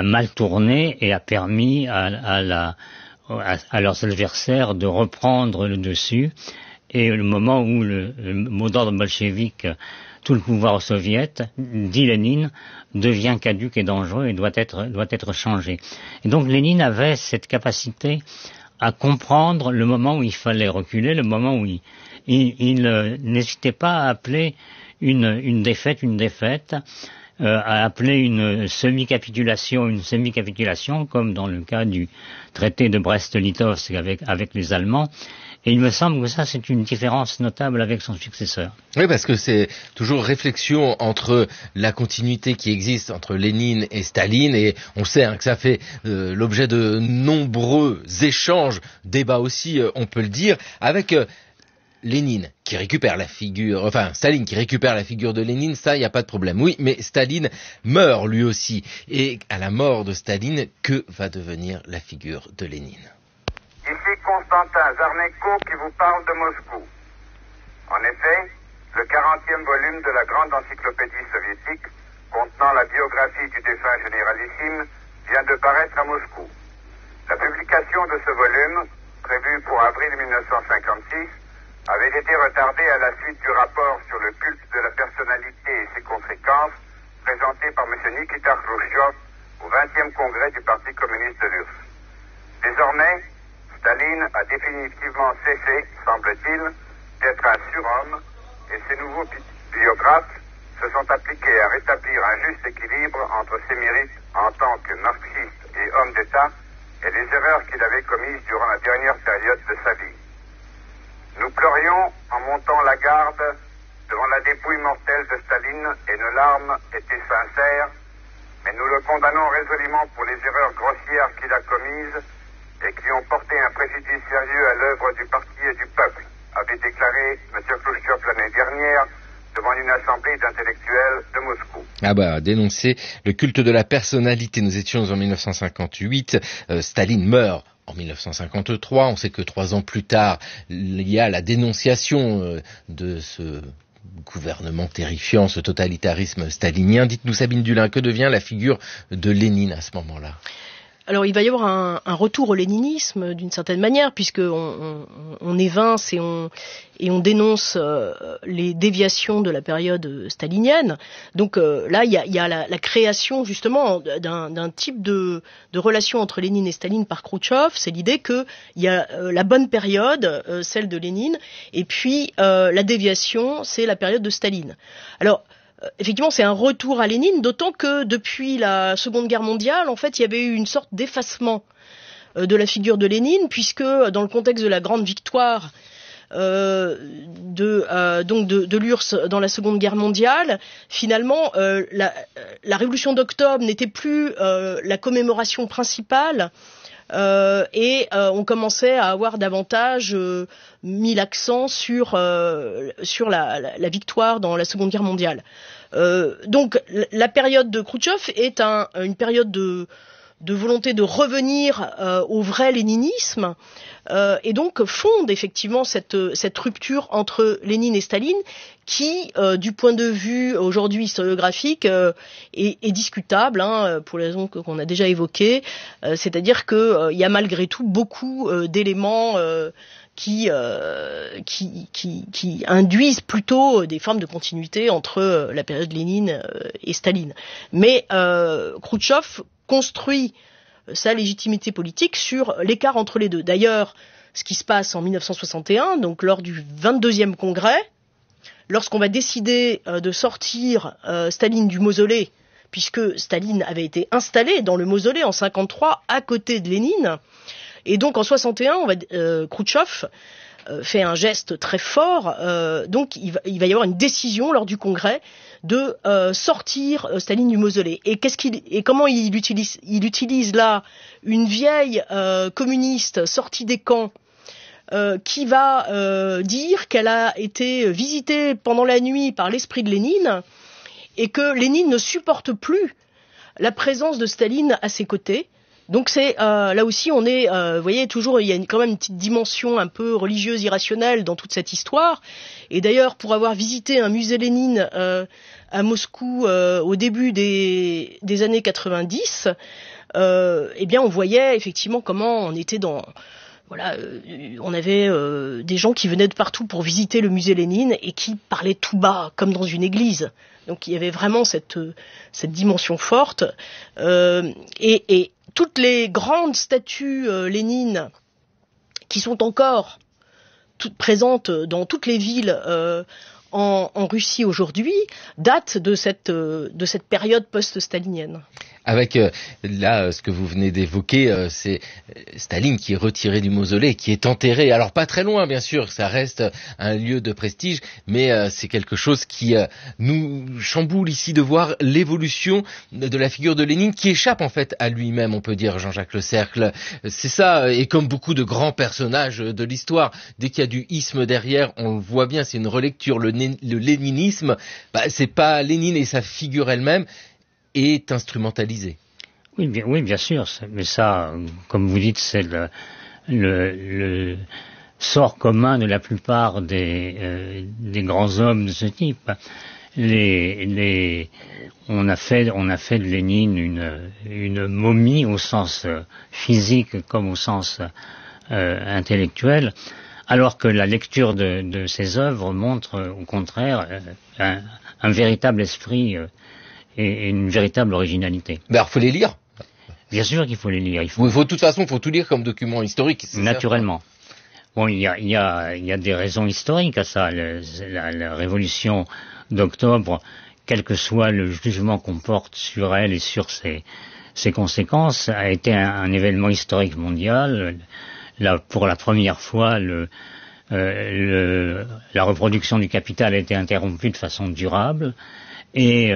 mal tourné et a permis à leurs adversaires de reprendre le dessus, et le moment où le mot d'ordre bolchevique tout le pouvoir soviétique, dit Lénine, devient caduc et dangereux et doit être changé. Et donc Lénine avait cette capacité à comprendre le moment où il fallait reculer, le moment où il n'hésitait pas à appeler une défaite, à appeler une semi-capitulation, comme dans le cas du traité de Brest-Litovsk avec les Allemands. Et il me semble que ça, c'est une différence notable avec son successeur. Oui, parce que c'est toujours réflexion entre la continuité qui existe entre Lénine et Staline, et on sait que ça fait l'objet de nombreux échanges, débats aussi, on peut le dire, avec Lénine qui récupère la figure, Staline qui récupère la figure de Lénine, ça, il n'y a pas de problème. Oui, mais Staline meurt lui aussi. Et à la mort de Staline, que va devenir la figure de Lénine ? Ici Constantin Zarnenko qui vous parle de Moscou. En effet, le 40e volume de la grande encyclopédie soviétique, contenant la biographie du défunt généralissime, vient de paraître à Moscou. La publication de ce volume, prévue pour avril 1956, avait été retardée à la suite du rapport sur le culte de la personnalité et ses conséquences, présenté par M. Nikita Khrouchtchev au 20e congrès du Parti communiste de l'URSS. Désormais, Staline a définitivement cessé, semble-t-il, d'être un surhomme, et ses nouveaux biographes se sont appliqués à rétablir un juste équilibre entre ses mérites en tant que marxiste et homme d'État et les erreurs qu'il avait commises durant la dernière période de sa vie. Nous pleurions en montant la garde devant la dépouille mortelle de Staline et nos larmes étaient sincères, mais nous le condamnons résolument pour les erreurs grossières qu'il a commises et qui ont porté un préjudice sérieux à l'œuvre du parti et du peuple, avait déclaré M. Khrouchtchev l'année dernière devant une assemblée d'intellectuels de Moscou. Dénoncer le culte de la personnalité. Nous étions en 1958, Staline meurt en 1953, on sait que 3 ans plus tard, il y a la dénonciation de ce gouvernement terrifiant, ce totalitarisme stalinien. Dites-nous, Sabine Dulin, que devient la figure de Lénine à ce moment-là ? Alors il va y avoir un retour au léninisme d'une certaine manière, puisque on évince et on dénonce les déviations de la période stalinienne. Donc là il y a la création justement d'un type de relation entre Lénine et Staline par Khrouchtchev. C'est l'idée que il y a la bonne période, celle de Lénine, et puis la déviation, c'est la période de Staline. Alors effectivement, c'est un retour à Lénine, d'autant que depuis la Seconde Guerre mondiale, en fait, il y avait eu une sorte d'effacement de la figure de Lénine, puisque dans le contexte de la grande victoire de l'URSS dans la Seconde Guerre mondiale, finalement, la Révolution d'octobre n'était plus la commémoration principale. Et on commençait à avoir davantage mis l'accent sur la victoire dans la Seconde Guerre mondiale. Donc la période de Khrouchtchev est une période de volonté de revenir au vrai léninisme, et donc fonde effectivement cette rupture entre Lénine et Staline qui, du point de vue aujourd'hui historiographique, est discutable, pour les raisons qu'on a déjà évoquées, c'est-à-dire que il y a malgré tout beaucoup d'éléments qui induisent plutôt des formes de continuité entre la période Lénine et Staline. Mais Khrouchtchev construit sa légitimité politique sur l'écart entre les deux. D'ailleurs, ce qui se passe en 1961, donc lors du 22e congrès, lorsqu'on va décider de sortir Staline du mausolée, puisque Staline avait été installé dans le mausolée en 1953 à côté de Lénine, et donc en 1961, Khrouchtchev fait un geste très fort, donc il va y avoir une décision lors du congrès de sortir Staline du mausolée. Et comment il utilise là une vieille communiste sortie des camps, qui va dire qu'elle a été visitée pendant la nuit par l'esprit de Lénine et que Lénine ne supporte plus la présence de Staline à ses côtés. Donc c'est là aussi on est, vous voyez, toujours il y a quand même une petite dimension un peu religieuse irrationnelle dans toute cette histoire. Et d'ailleurs, pour avoir visité un musée Lénine à Moscou au début des années 90, eh bien on voyait effectivement comment on était dans on avait des gens qui venaient de partout pour visiter le musée Lénine et qui parlaient tout bas, comme dans une église. Donc il y avait vraiment cette dimension forte. Et toutes les grandes statues Lénine qui sont encore toutes présentes dans toutes les villes en Russie aujourd'hui datent de cette période post-stalinienne. Avec là, ce que vous venez d'évoquer, c'est Staline qui est retiré du mausolée, qui est enterré. Alors pas très loin, bien sûr, ça reste un lieu de prestige, mais c'est quelque chose qui nous chamboule ici de voir l'évolution de la figure de Lénine qui échappe en fait à lui-même, on peut dire, Jean-Jacques Le Cercle. C'est ça, et comme beaucoup de grands personnages de l'histoire, dès qu'il y a du isme derrière, on le voit bien, c'est une relecture. Le léninisme, c'est pas Lénine et sa figure elle-même est instrumentalisé. Oui, bien sûr. Mais ça, comme vous dites, c'est le sort commun de la plupart des grands hommes de ce type. On a fait de Lénine une momie au sens physique comme au sens intellectuel, alors que la lecture de ses œuvres montre au contraire un véritable esprit et une véritable originalité. Mais alors, faut les lire. Bien sûr qu'il faut les lire. De toute façon, il faut tout lire comme document historique. Naturellement. Bon, il y a des raisons historiques à ça. La révolution d'octobre, quel que soit le jugement qu'on porte sur elle et sur ses conséquences, a été un événement historique mondial. Là, pour la première fois, la reproduction du capital a été interrompue de façon durable et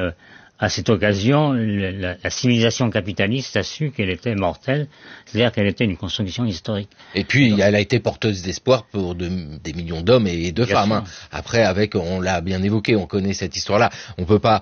à cette occasion, la civilisation capitaliste a su qu'elle était mortelle, c'est-à-dire qu'elle était une construction historique. Et puis, elle a été porteuse d'espoir pour des millions d'hommes et de femmes. Après, on l'a bien évoqué, on connaît cette histoire-là. On peut pas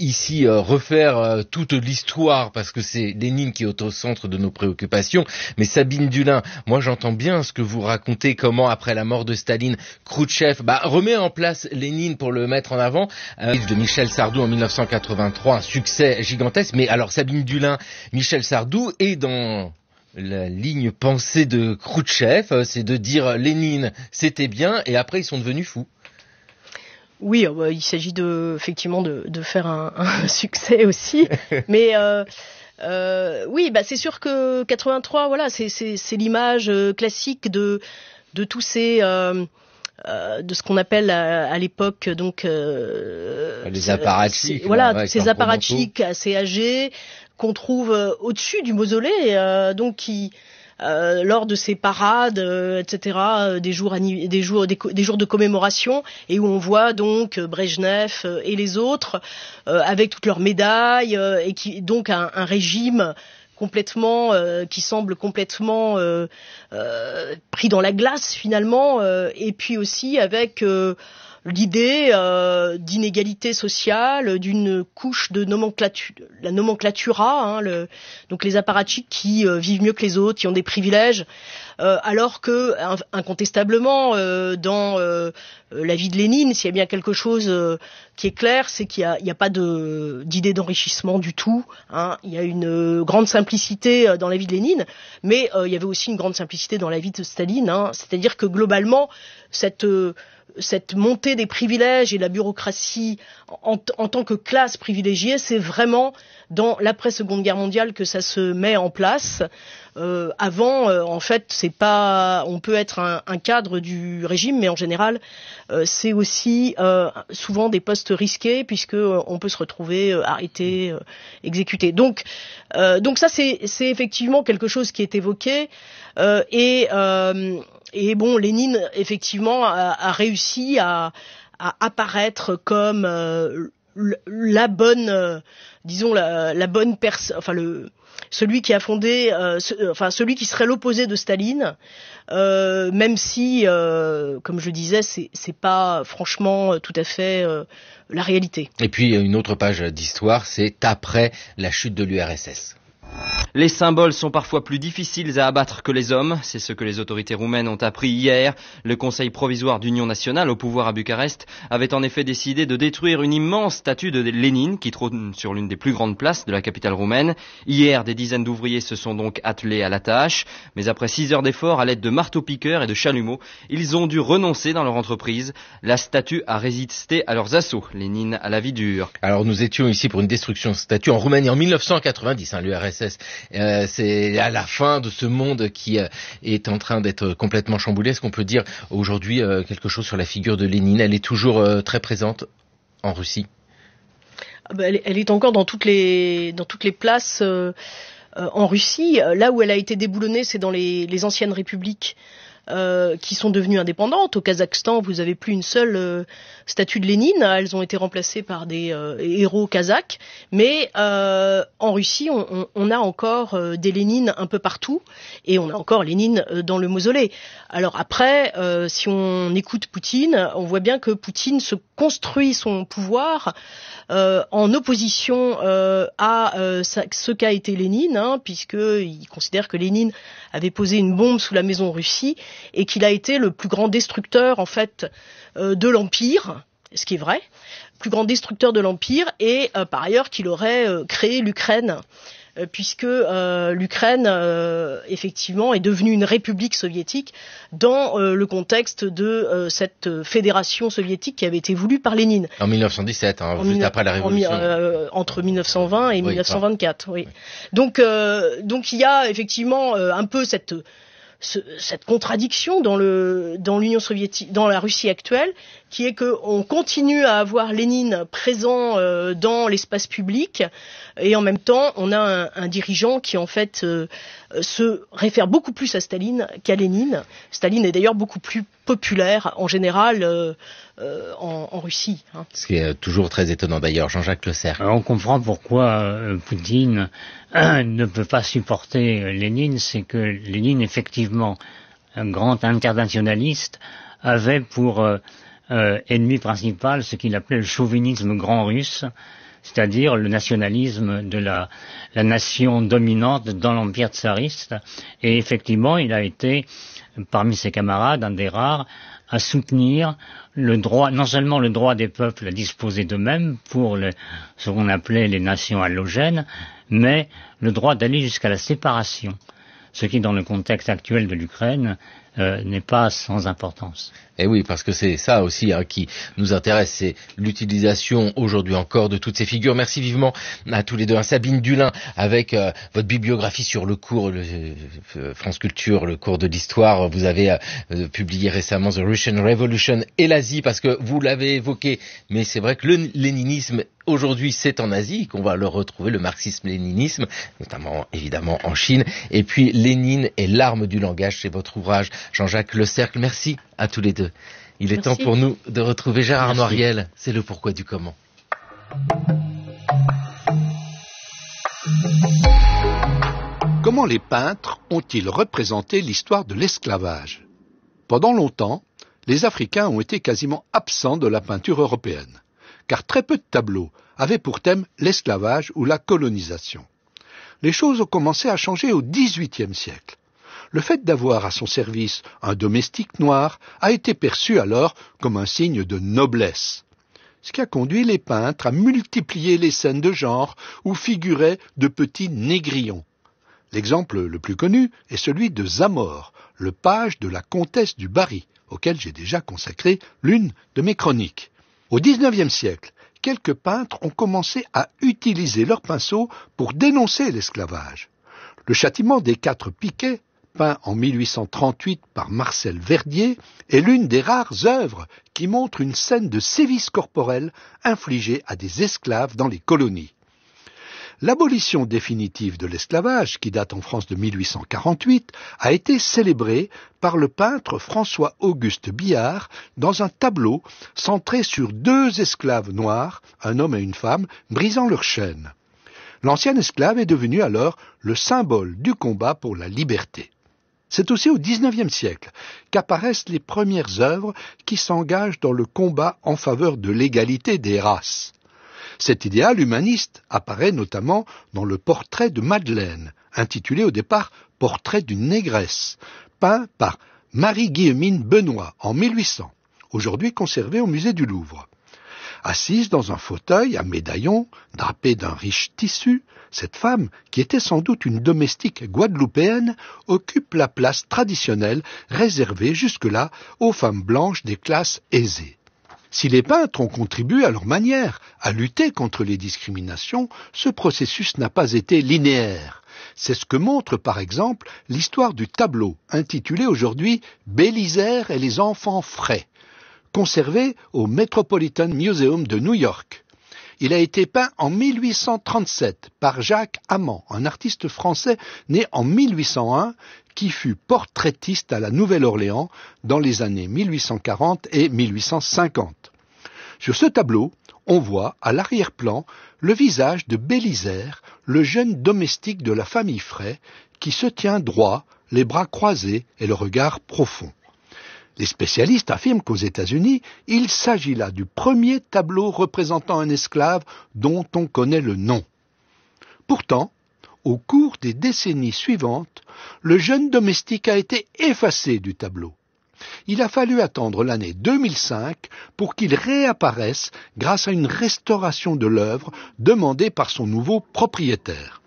ici refaire toute l'histoire parce que c'est Lénine qui est au centre de nos préoccupations, mais Sabine Dulin, moi j'entends bien ce que vous racontez, comment après la mort de Staline, Khrouchtchev remet en place Lénine pour le mettre en avant. De Michel Sardou en 1983, un succès gigantesque, mais alors Sabine Dulin, Michel Sardou est dans la ligne pensée de Khrouchtchev, c'est de dire Lénine c'était bien et après ils sont devenus fous. Oui, il s'agit effectivement de faire un succès aussi, mais oui, c'est sûr que 83, voilà, c'est l'image classique de tous ces de ce qu'on appelle à l'époque donc les apparatchiks. Voilà, ces apparatchiks assez âgés qu'on trouve au-dessus du mausolée, donc qui lors de ces parades, etc., des jours de commémoration, et où on voit donc Brejnev et les autres avec toutes leurs médailles et qui donc un régime complètement qui semble complètement pris dans la glace finalement, et puis aussi avec l'idée d'inégalité sociale, d'une couche de nomenclature, la nomenclatura, donc les apparatchiks qui vivent mieux que les autres, qui ont des privilèges, alors que incontestablement dans la vie de Lénine, s'il y a bien quelque chose qui est clair, c'est qu'il y a pas d'idée d'enrichissement du tout. Il y a une grande simplicité dans la vie de Lénine, mais il y avait aussi une grande simplicité dans la vie de Staline. C'est-à-dire que globalement, cette montée des privilèges et la bureaucratie en tant que classe privilégiée, c'est vraiment dans l'après-Seconde Guerre mondiale que ça se met en place. Avant, en fait, c'est pas. On peut être un cadre du régime, mais en général, c'est aussi souvent des postes risqués puisque on peut se retrouver arrêté, exécuté. Donc ça, c'est effectivement quelque chose qui est évoqué et bon, Lénine effectivement a réussi à apparaître comme la bonne, disons la bonne personne, enfin celui qui a fondé, celui qui serait l'opposé de Staline, même si, comme je disais, c'est pas franchement tout à fait la réalité. Et puis une autre page d'histoire, c'est après la chute de l'URSS. Les symboles sont parfois plus difficiles à abattre que les hommes. C'est ce que les autorités roumaines ont appris hier. Le Conseil provisoire d'Union nationale au pouvoir à Bucarest avait en effet décidé de détruire une immense statue de Lénine qui trône sur l'une des plus grandes places de la capitale roumaine. Hier, des dizaines d'ouvriers se sont donc attelés à la tâche. Mais après 6 heures d'efforts à l'aide de marteaux-piqueurs et de chalumeaux, ils ont dû renoncer dans leur entreprise. La statue a résisté à leurs assauts. Lénine à la vie dure. Alors nous étions ici pour une destruction de statue en Roumanie en 1990, l'URSS. C'est à la fin de ce monde qui est en train d'être complètement chamboulé. Est-ce qu'on peut dire aujourd'hui quelque chose sur la figure de Lénine? Elle est toujours très présente en Russie? Elle est encore dans toutes les places en Russie. Là où elle a été déboulonnée, c'est dans les anciennes républiques qui sont devenues indépendantes. Au Kazakhstan, vous n'avez plus une seule statue de Lénine. Elles ont été remplacées par des héros kazakhs. Mais en Russie, on a encore des Lénines un peu partout. Et on a encore Lénine dans le mausolée. Alors après, si on écoute Poutine, on voit bien que Poutine se construit son pouvoir en opposition à ce qu'a été Lénine, puisqu'il considère que Lénine avait posé une bombe sous la maison Russie et qu'il a été le plus grand destructeur en fait de l'Empire, ce qui est vrai, plus grand destructeur de l'Empire, et par ailleurs qu'il aurait créé l'Ukraine, puisque l'Ukraine effectivement est devenue une république soviétique dans le contexte de cette fédération soviétique qui avait été voulue par Lénine. En 1917, juste après la Révolution. Entre 1920 et 1924, oui. Donc il y a effectivement un peu cette contradiction dans l'Union soviétique, dans la Russie actuelle, qui est que on continue à avoir Lénine présent dans l'espace public, et en même temps on a un dirigeant qui en fait se réfère beaucoup plus à Staline qu'à Lénine. Staline est d'ailleurs beaucoup plus populaire en général en Russie. Ce qui est toujours très étonnant d'ailleurs, Jean-Jacques Le Cercle. On comprend pourquoi Poutine ne peut pas supporter Lénine, c'est que Lénine, effectivement, un grand internationaliste, avait pour ennemi principal ce qu'il appelait le chauvinisme grand russe, c'est-à-dire le nationalisme de la nation dominante dans l'empire tsariste. Et effectivement, il a été, parmi ses camarades, un des rares à soutenir le droit, non seulement le droit des peuples à disposer d'eux-mêmes pour ce qu'on appelait les nations allogènes, mais le droit d'aller jusqu'à la séparation, ce qui, dans le contexte actuel de l'Ukraine, n'est pas sans importance. Et oui, parce que c'est ça aussi qui nous intéresse, c'est l'utilisation aujourd'hui encore de toutes ces figures. Merci vivement à tous les deux. Sabine Dulin, avec votre bibliographie sur le cours France Culture, le cours de l'histoire, vous avez publié récemment The Russian Revolution et l'Asie, parce que vous l'avez évoqué, mais c'est vrai que le léninisme aujourd'hui c'est en Asie qu'on va le retrouver, le marxisme-léninisme, notamment évidemment en Chine, et puis Lénine et l'arme du langage, c'est votre ouvrage. Jean-Jacques Le Cercle, merci à tous les deux. Il est temps pour nous de retrouver Gérard Noiriel. C'est le pourquoi du comment. Comment les peintres ont-ils représenté l'histoire de l'esclavage? Pendant longtemps, les Africains ont été quasiment absents de la peinture européenne, car très peu de tableaux avaient pour thème l'esclavage ou la colonisation. Les choses ont commencé à changer au XVIIIe siècle. Le fait d'avoir à son service un domestique noir a été perçu alors comme un signe de noblesse, ce qui a conduit les peintres à multiplier les scènes de genre où figuraient de petits négrillons. L'exemple le plus connu est celui de Zamore, le page de la comtesse du Barry, auquel j'ai déjà consacré l'une de mes chroniques. Au XIXe siècle, quelques peintres ont commencé à utiliser leur pinceau pour dénoncer l'esclavage. Le châtiment des 4 piquets, peint en 1838 par Marcel Verdier, est l'une des rares œuvres qui montre une scène de sévices corporels infligés à des esclaves dans les colonies. L'abolition définitive de l'esclavage, qui date en France de 1848, a été célébrée par le peintre François-Auguste Billard dans un tableau centré sur 2 esclaves noirs, un homme et une femme, brisant leurs chaînes. L'ancien esclave est devenu alors le symbole du combat pour la liberté. C'est aussi au XIXe siècle qu'apparaissent les premières œuvres qui s'engagent dans le combat en faveur de l'égalité des races. Cet idéal humaniste apparaît notamment dans le portrait de Madeleine, intitulé au départ « Portrait d'une négresse », peint par Marie-Guillemine Benoît en 1800, aujourd'hui conservé au musée du Louvre. Assise dans un fauteuil à médaillon, drapée d'un riche tissu, cette femme, qui était sans doute une domestique guadeloupéenne, occupe la place traditionnelle réservée jusque-là aux femmes blanches des classes aisées. Si les peintres ont contribué à leur manière à lutter contre les discriminations, ce processus n'a pas été linéaire. C'est ce que montre par exemple l'histoire du tableau, intitulé aujourd'hui « Bélisaire et les enfants frais », conservé au Metropolitan Museum de New York. Il a été peint en 1837 par Jacques Amand, un artiste français né en 1801 qui fut portraitiste à la Nouvelle-Orléans dans les années 1840 et 1850. Sur ce tableau, on voit à l'arrière-plan le visage de Bélisaire, le jeune domestique de la famille Fray, qui se tient droit, les bras croisés et le regard profond. Les spécialistes affirment qu'aux États-Unis, il s'agit là du premier tableau représentant un esclave dont on connaît le nom. Pourtant, au cours des décennies suivantes, le jeune domestique a été effacé du tableau. Il a fallu attendre l'année 2005 pour qu'il réapparaisse grâce à une restauration de l'œuvre demandée par son nouveau propriétaire.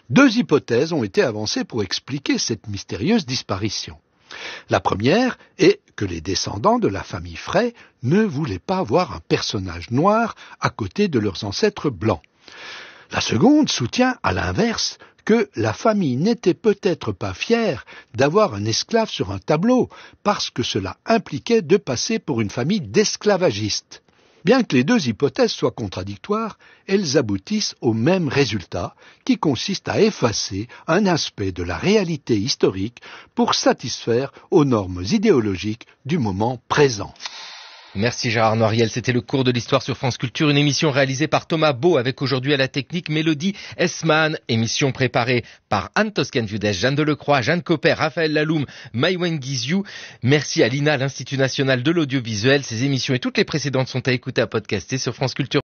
Deux hypothèses ont été avancées pour expliquer cette mystérieuse disparition. La première est que les descendants de la famille Fray ne voulaient pas voir un personnage noir à côté de leurs ancêtres blancs. La seconde soutient, à l'inverse, que la famille n'était peut-être pas fière d'avoir un esclave sur un tableau, parce que cela impliquait de passer pour une famille d'esclavagistes. Bien que les deux hypothèses soient contradictoires, elles aboutissent au même résultat, qui consiste à effacer un aspect de la réalité historique pour satisfaire aux normes idéologiques du moment présent. Merci Gérard Noiriel, c'était le cours de l'histoire sur France Culture, une émission réalisée par Thomas Beau avec aujourd'hui à la technique Mélodie Esman, émission préparée par Anne Toscan-Viudès, Jeanne Delecroix, Jeanne Copper, Raphaël Laloum, Maïwen Guizou. Merci à l'INA, l'Institut National de l'Audiovisuel. Ces émissions et toutes les précédentes sont à écouter, à podcaster sur France Culture.